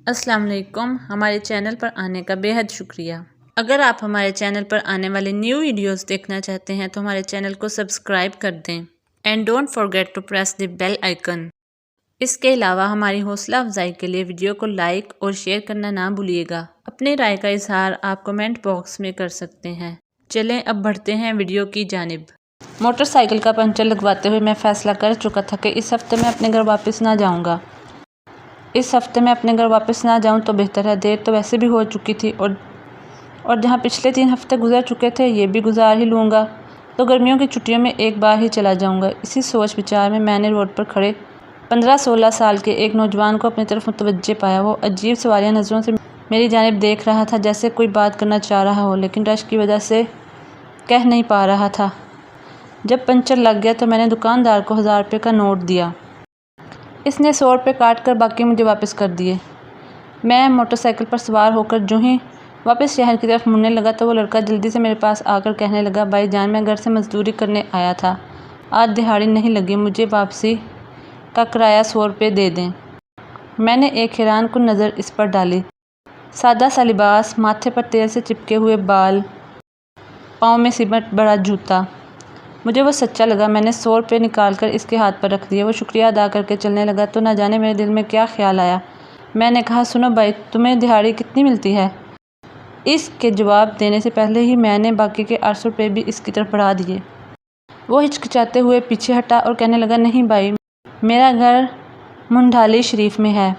السلام علیکم، ہمارے چینل پر آنے کا بے حد شکریہ۔ اگر آپ ہمارے چینل پر آنے والے نیو ویڈیوز دیکھنا چاہتے ہیں تو ہمارے چینل کو سبسکرائب کر دیں and don't forget to press the bell icon. اس کے علاوہ ہماری حوصلہ افزائی کے لیے ویڈیو کو لائک اور شیئر کرنا نہ بھولیے گا۔ اپنی رائے کا اظہار آپ کمنٹ باکس میں کر سکتے ہیں۔ چلیں اب بڑھتے ہیں ویڈیو کی جانب۔ موٹر سائیکل کا پنچر لگواتے ہوئے میں فیصلہ کر چکا تھا کہ اس ہفتے میں اپنے گھر واپس نہ جاؤں گا۔ اس ہفتے میں اپنے گھر واپس نہ جاؤں تو بہتر ہے، دیر تو ویسے بھی ہو چکی تھی اور جہاں پچھلے 3 ہفتے گزر چکے تھے یہ بھی گزار ہی لوں گا تو گرمیوں کی چھٹیوں میں ایک بار ہی چلا جاؤں گا۔ اسی سوچ بچار میں نے روڈ پر کھڑے 15-16 سال کے ایک نوجوان کو اپنی طرف متوجہ پایا۔ وہ عجیب سوالیہ نظروں سے میری جانب دیکھ رہا تھا، جیسے کوئی بات کرنا چاہ رہا ہو لیکن رش کی وجہ سے کہہ نہیں پا رہا تھا۔ جب پنچر لگ گیا تو میں نے دکاندار کو 1000 روپے کا نوٹ دیا۔ اس نے 100 روپے کاٹ کر باقی مجھے واپس کر دیے۔ میں موٹر سائیکل پر سوار ہو کر جو ہی واپس شہر کی طرف مڑنے لگا تو وہ لڑکا جلدی سے میرے پاس آ کر کہنے لگا، بھائی جان میں گھر سے مزدوری کرنے آیا تھا، آج دہاڑی نہیں لگی، مجھے واپسی کا کرایہ 100 روپے دے دیں۔ میں نے ایک حیران کن نظر اس پر ڈالی۔ سادہ سا لباس، ماتھے پر تیل سے چپکے ہوئے بال، پاؤں میں سیمنٹ بھرا جوتا۔ مجھے وہ سچا لگا۔ میں نے 100 روپے نکال کر اس کے ہاتھ پر رکھ دیے۔ وہ شکریہ ادا کر کے چلنے لگا تو نہ جانے میرے دل میں کیا خیال آیا۔ میں نے کہا، سنو بھائی، تمہیں دہاڑی کتنی ملتی ہے؟ اس کے جواب دینے سے پہلے ہی میں نے باقی کے 800 روپے بھی اس کی طرف بڑھا دیے۔ وہ ہچکچاتے ہوئے پیچھے ہٹا اور کہنے لگا، نہیں بھائی، میرا گھر منڈھالی شریف میں ہے،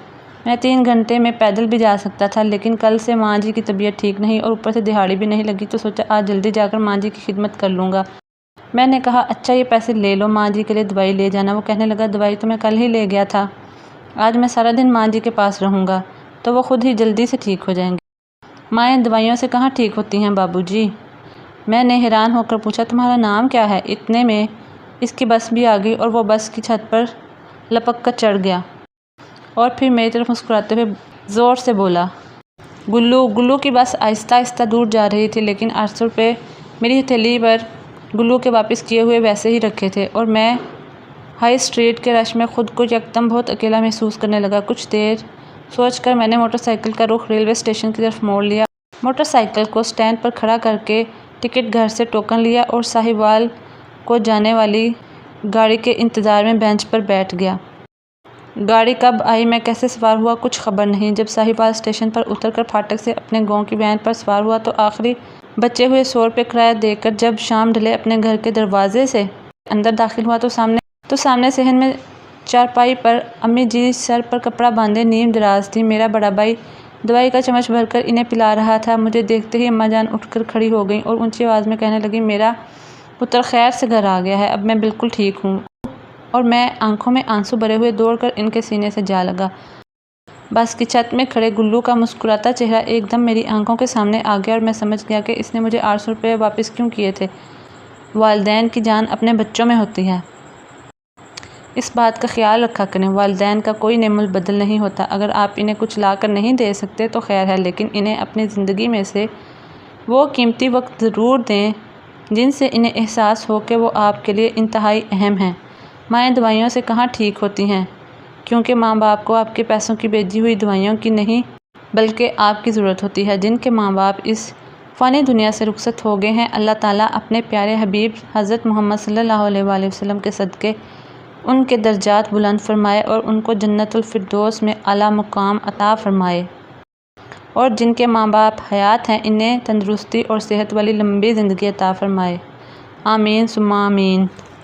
میں 3 گھنٹے میں پیدل بھی جا سکتا تھا، لیکن کل سے ماں جی کی طبیعت ٹھیک نہیں اور اوپر سے دہاڑی بھی نہیں لگی تو سوچا آج جلدی جا کر ماں جی کی خدمت کر لوں گا۔ میں نے کہا، اچھا یہ پیسے لے لو، ماں جی کے لیے دوائی لے جانا۔ وہ کہنے لگا، دوائی تو میں کل ہی لے گیا تھا، آج میں سارا دن ماں جی کے پاس رہوں گا تو وہ خود ہی جلدی سے ٹھیک ہو جائیں گی۔ مائیں دوائیوں سے کہاں ٹھیک ہوتی ہیں بابو جی؟ میں نے حیران ہو کر پوچھا، تمہارا نام کیا ہے؟ اتنے میں اس کی بس بھی آ گئی اور وہ بس کی چھت پر لپک کر چڑھ گیا اور پھر میری طرف مسکراتے ہوئے زور سے بولا، گلو۔ گلو کی بس آہستہ آہستہ دور جا رہی تھی لیکن 800 روپے میری ہتھیلی پر گلو کے واپس کیے ہوئے ویسے ہی رکھے تھے اور میں ہائی اسٹریٹ کے رش میں خود کو یکدم بہت اکیلا محسوس کرنے لگا۔ کچھ دیر سوچ کر میں نے موٹر سائیکل کا رخ ریلوے اسٹیشن کی طرف موڑ لیا۔ موٹر سائیکل کو اسٹینڈ پر کھڑا کر کے ٹکٹ گھر سے ٹوکن لیا اور ساہیوال کو جانے والی گاڑی کے انتظار میں بینچ پر بیٹھ گیا۔ گاڑی کب آئی، میں کیسے سوار ہوا، کچھ خبر نہیں۔ جب ساہیوال اسٹیشن پر اتر کر پھاٹک سے اپنے گاؤں کی وین پر سوار ہوا تو آخری بچے ہوئے 100 روپے کرایہ دے کر جب شام ڈھلے اپنے گھر کے دروازے سے اندر داخل ہوا تو سامنے صحن میں چارپائی پر امی جی سر پر کپڑا باندھے نیم دراز تھیں۔ میرا بڑا بھائی دوائی کا چمچ بھر کر انہیں پلا رہا تھا۔ مجھے دیکھتے ہی اماں جان اٹھ کر کھڑی ہو گئیں اور اونچی آواز میں کہنے لگیں، میرا پتر خیر سے گھر آ گیا ہے، اب میں بالکل ٹھیک ہوں۔ اور میں آنکھوں میں آنسو بھرے ہوئے دوڑ کر ان کے سینے سے جا لگا۔ بس کی چھت میں کھڑے گلو کا مسکراتا چہرہ ایک دم میری آنکھوں کے سامنے آ گیا اور میں سمجھ گیا کہ اس نے مجھے 800 روپے واپس کیوں کیے تھے۔ والدین کی جان اپنے بچوں میں ہوتی ہے، اس بات کا خیال رکھا کریں۔ والدین کا کوئی نعم البدل نہیں ہوتا، اگر آپ انہیں کچھ لا کر نہیں دے سکتے تو خیر ہے، لیکن انہیں اپنی زندگی میں سے وہ قیمتی وقت ضرور دیں جن سے انہیں احساس ہو کہ وہ آپ کے لیے انتہائی اہم ہیں۔ مائیں دوائیوں سے کہاں ٹھیک ہوتی ہیں، کیونکہ ماں باپ کو آپ کے پیسوں کی بھیجی ہوئی دوائیوں کی نہیں بلکہ آپ کی ضرورت ہوتی ہے۔ جن کے ماں باپ اس فانی دنیا سے رخصت ہو گئے ہیں، اللہ تعالیٰ اپنے پیارے حبیب حضرت محمد صلی اللہ علیہ وآلہ وسلم کے صدقے ان کے درجات بلند فرمائے اور ان کو جنت الفردوس میں اعلیٰ مقام عطا فرمائے، اور جن کے ماں باپ حیات ہیں انہیں تندرستی اور صحت والی لمبی زندگی عطا فرمائے، آمین ثم آمین۔